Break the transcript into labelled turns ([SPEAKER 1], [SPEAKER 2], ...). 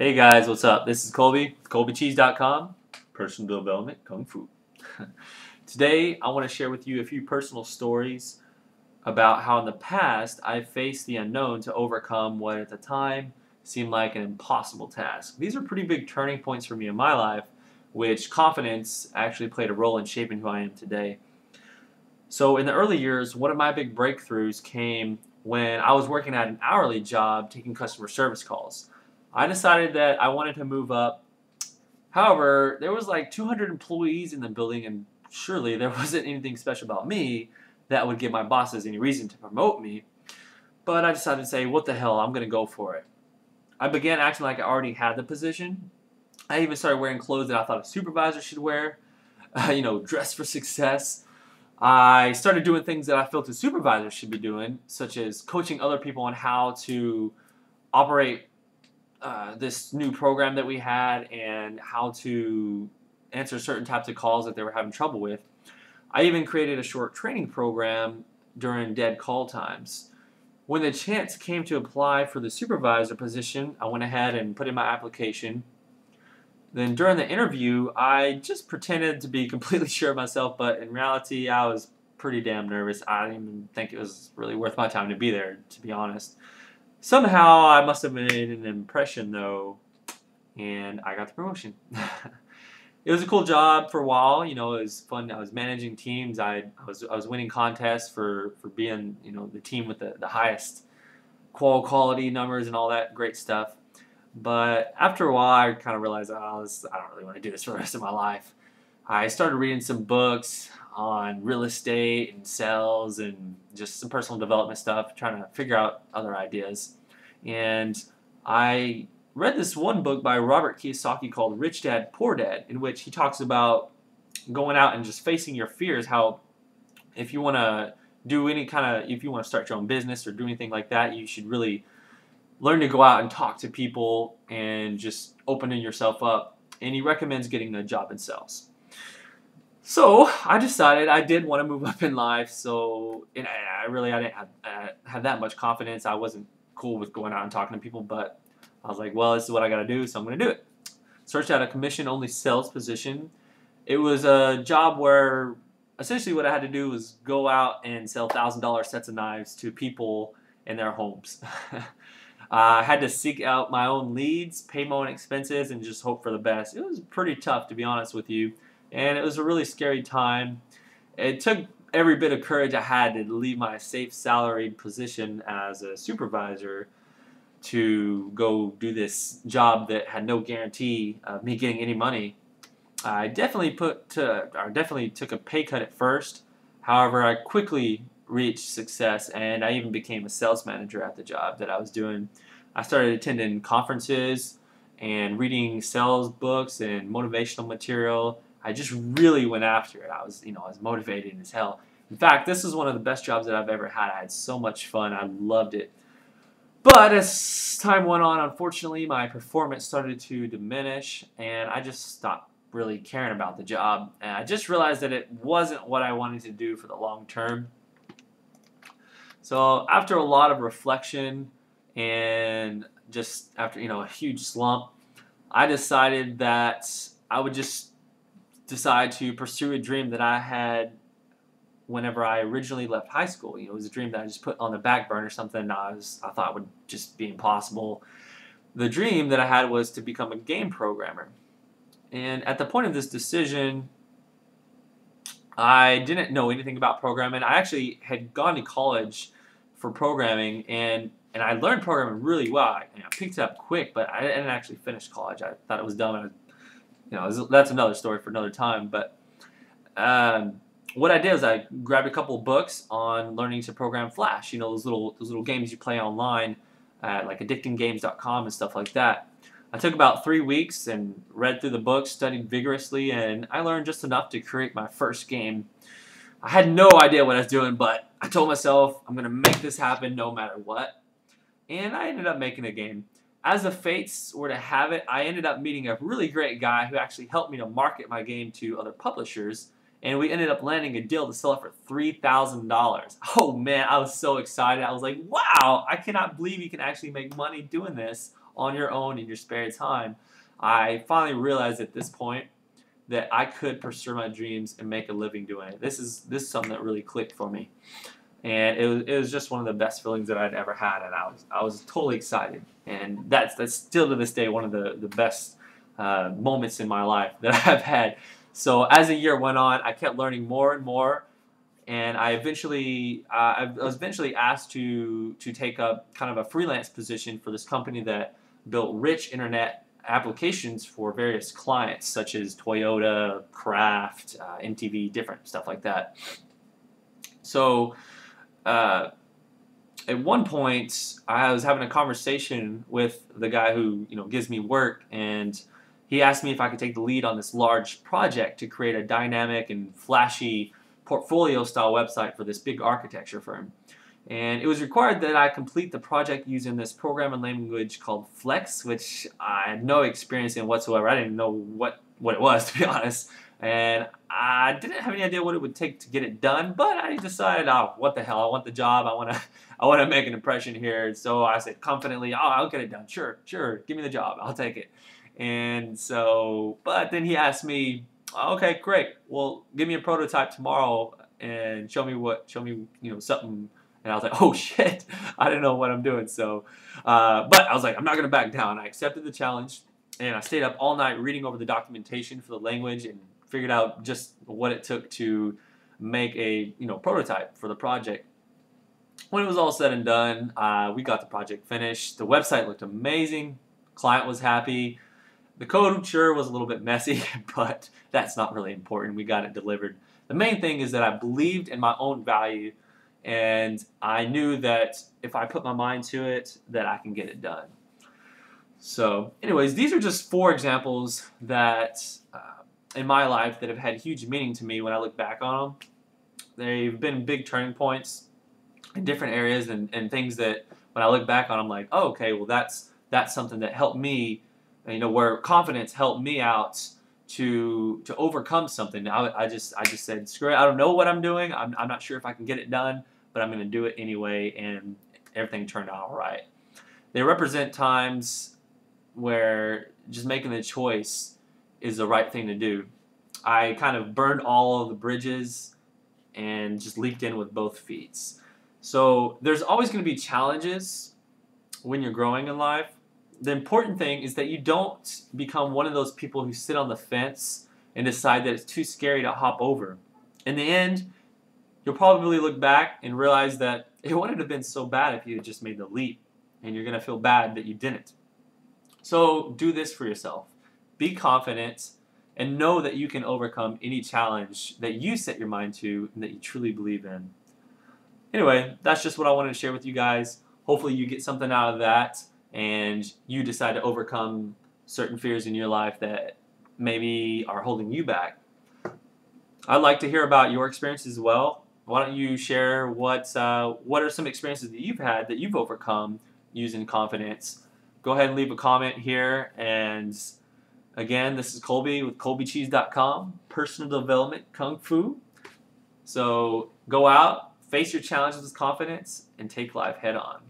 [SPEAKER 1] Hey guys, what's up? This is Colby, ColbyCheese.com, Personal Development Kung Fu. Today, I want to share with you a few personal stories about how in the past I faced the unknown to overcome what at the time seemed like an impossible task. These are pretty big turning points for me in my life, which confidence actually played a role in shaping who I am today. So in the early years, one of my big breakthroughs came when I was working at an hourly job taking customer service calls. I decided that I wanted to move up. However, there was like 200 employees in the building, and surely there wasn't anything special about me that would give my bosses any reason to promote me. But I decided to say, what the hell, I'm going to go for it. I began acting like I already had the position. I even started wearing clothes that I thought a supervisor should wear, dress for success. I started doing things that I felt a supervisor should be doing, such as coaching other people on how to operate this new program that we had and how to answer certain types of calls that they were having trouble with. I even created a short training program during dead call times. When the chance came to apply for the supervisor position, I went ahead and put in my application. Then during the interview, I just pretended to be completely sure of myself, but in reality, I was pretty damn nervous. I didn't even think it was really worth my time to be there, to be honest. Somehow, I must have made an impression, though, and I got the promotion. It was a cool job for a while. It was fun. I was managing teams. I was winning contests for being, the team with the highest quality numbers and all that great stuff. But after a while, I kind of realized, I don't really want to do this for the rest of my life. I started reading some books on real estate and sales and just some personal development stuff, trying to figure out other ideas. And I read this one book by Robert Kiyosaki called Rich Dad, Poor Dad, in which he talks about going out and just facing your fears, how if you want to if you want to start your own business or do anything like that, you should really learn to go out and talk to people and just opening yourself up. And he recommends getting a job in sales. So I decided I did want to move up in life. So I didn't have that much confidence. I wasn't cool with going out and talking to people, but I was like, well, this is what I got to do, so I'm going to do it. Searched out a commission-only sales position. It was a job where essentially what I had to do was go out and sell $1,000 sets of knives to people in their homes. I had to seek out my own leads, pay my own expenses, and just hope for the best. It was pretty tough, to be honest with you, and it was a really scary time. It took every bit of courage I had to leave my safe salaried position as a supervisor to go do this job that had no guarantee of me getting any money. I definitely took a pay cut at first. However, I quickly reached success, and I even became a sales manager at the job that I was doing. I started attending conferences and reading sales books and motivational material. I just really went after it. I was motivated as hell. In fact, this is one of the best jobs that I've ever had. I had so much fun. I loved it. But as time went on, unfortunately, my performance started to diminish, and I just stopped really caring about the job. And I just realized that it wasn't what I wanted to do for the long term. So after a lot of reflection and just after a huge slump, I decided that I would just decide to pursue a dream that I had whenever I originally left high school. It was a dream that I just put on the back burner, something I thought would just be impossible. The dream that I had was to become a game programmer. And at the point of this decision, I didn't know anything about programming. I actually had gone to college for programming, and I learned programming really well. I picked it up quick, but I didn't actually finish college. I thought it was dumb. That's another story for another time. But what I did was I grabbed a couple of books on learning to program Flash. Those little games you play online at like addictinggames.com and stuff like that. I took about 3 weeks and read through the books, studied vigorously, and I learned just enough to create my first game. I had no idea what I was doing, but I told myself I'm going to make this happen no matter what. And I ended up making a game. As the fates were to have it, I ended up meeting a really great guy who actually helped me to market my game to other publishers. And we ended up landing a deal to sell it for $3,000. Oh man, I was so excited. I was like, wow, I cannot believe you can actually make money doing this on your own in your spare time, I finally realized at this point that I could pursue my dreams and make a living doing it. This is something that really clicked for me, and it was just one of the best feelings that I'd ever had, and I was totally excited, and that's still to this day one of the best moments in my life that I've had. So as the year went on, I kept learning more and more, and I was eventually asked to take up kind of a freelance position for this company that built rich internet applications for various clients such as Toyota, Kraft, MTV, different stuff like that. So at one point, I was having a conversation with the guy who gives me work, and he asked me if I could take the lead on this large project to create a dynamic and flashy portfolio-style website for this big architecture firm. And it was required that I complete the project using this programming language called Flex, which I had no experience in whatsoever. I didn't know what it was, to be honest. And I didn't have any idea what it would take to get it done, but I decided, oh, what the hell, I want the job. I want to make an impression here. So I said confidently, oh, I'll get it done. Sure, give me the job. I'll take it. And so, but then he asked me, okay, great. Well, give me a prototype tomorrow and show me something. And I was like, oh shit, I didn't know what I'm doing. So, but I was like, I'm not going to back down. I accepted the challenge, and I stayed up all night reading over the documentation for the language and figured out just what it took to make a prototype for the project. When it was all said and done, we got the project finished. The website looked amazing. Client was happy. The code sure was a little bit messy, but that's not really important. We got it delivered. The main thing is that I believed in my own value, and I knew that if I put my mind to it, that I can get it done. So anyways, these are just 4 examples that in my life that have had huge meaning to me when I look back on them. They've been big turning points in different areas and things that when I look back on, I'm like, oh, okay, well that's something that helped me, where confidence helped me out to overcome something. I just said, screw it, I don't know what I'm doing. I'm not sure if I can get it done, but I'm going to do it anyway, and everything turned out all right. They represent times where just making the choice is the right thing to do. I kind of burned all of the bridges and just leaped in with both feet. So there's always going to be challenges when you're growing in life. The important thing is that you don't become one of those people who sit on the fence and decide that it's too scary to hop over. In the end, you'll probably look back and realize that it wouldn't have been so bad if you had just made the leap, and you're going to feel bad that you didn't. So do this for yourself. Be confident and know that you can overcome any challenge that you set your mind to and that you truly believe in. Anyway, that's just what I wanted to share with you guys. Hopefully you get something out of that and you decide to overcome certain fears in your life that maybe are holding you back. I'd like to hear about your experiences as well. Why don't you share what are some experiences that you've had that you've overcome using confidence? Go ahead and leave a comment here. And again, this is Colby with colbycheese.com, personal development kung fu. So go out, face your challenges with confidence, and take life head on.